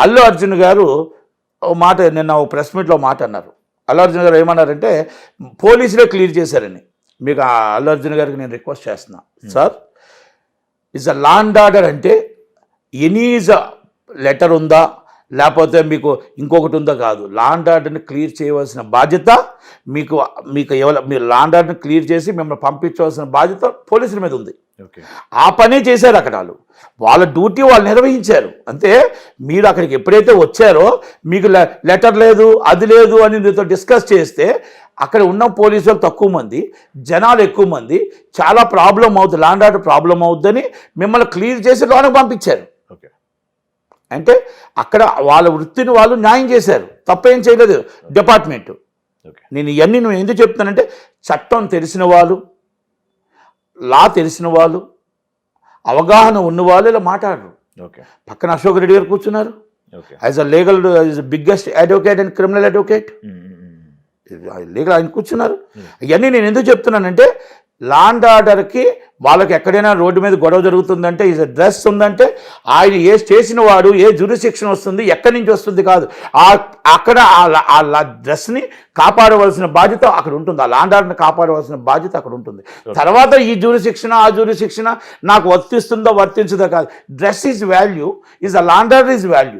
అల్లు అర్జున్ గారు ఓ మాట నిన్న ఓ ప్రెస్ మీట్లో మాట అన్నారు. అల్లు అర్జున్ గారు ఏమన్నారంటే పోలీసులే క్లియర్ చేశారని. మీకు ఆ అల్లు అర్జున్ గారికి నేను రిక్వెస్ట్ చేస్తున్నా, sir is a law and order అంటే ఎనీ ఇస్ అ లెటర్ ఉందా లేకపోతే మీకు ఇంకొకటి ఉందా కాదు. లా అండ్ ఆర్డర్ని క్లియర్ చేయవలసిన బాధ్యత మీకు మీరు లా అండ్ ఆర్డర్ని క్లియర్ చేసి మిమ్మల్ని పంపించవలసిన బాధ్యత పోలీసుల మీద ఉంది. ఆ పనే చేశారు అక్కడ వాళ్ళ డ్యూటీ వాళ్ళు నిర్వహించారు. అంతే. మీరు అక్కడికి ఎప్పుడైతే వచ్చారో మీకు లెటర్ లేదు అది లేదు అని మీతో డిస్కస్ చేస్తే అక్కడ ఉన్న పోలీసు వాళ్ళు తక్కువ మంది, జనాలు ఎక్కువ మంది, చాలా ప్రాబ్లం అవుతుంది, లా అండ్ ఆర్డర్ ప్రాబ్లం అవుతుందని మిమ్మల్ని క్లియర్ చేసి లోనకు పంపించారు. అంటే అక్కడ వాళ్ళ వృత్తిని వాళ్ళు న్యాయం చేశారు, తప్పేం చేయలేదు డిపార్ట్మెంట్. నేను ఇవన్నీ నువ్వు ఎందుకు చెప్తానంటే చట్టం తెలిసిన వాళ్ళు, లా తెలిసిన వాళ్ళు, అవగాహన ఉన్నవాళ్ళు ఇలా మాట్లాడరు. పక్కన అశోక్ రెడ్డి గారు కూర్చున్నారు, as a legal biggest advocate and criminal advocate, legal ఆయన కూర్చున్నారు. ఇవన్నీ నేను ఎందుకు చెప్తున్నానంటే లా అండ్ ఆర్డర్కి వాళ్ళకి ఎక్కడైనా రోడ్డు మీద గొడవ జరుగుతుందంటే ఈజ్ డ్రెస్ ఉందంటే ఆయన ఏ స్టేషన్ వాడు ఏ జ్యూరిస్డిక్షన్ వస్తుంది ఎక్కడి నుంచి వస్తుంది కాదు, అక్కడ ఆ డ్రెస్ని కాపాడవలసిన బాధ్యత అక్కడ ఉంటుంది, ఆ లా అండ్ ఆర్డర్ని కాపాడవలసిన బాధ్యత అక్కడ ఉంటుంది. తర్వాత ఈ జ్యూరిస్డిక్షన్ ఆ జ్యూరిస్డిక్షన్ నాకు వర్తిస్తుందో వర్తించదో కాదు. Dress is value, is a law and order is value.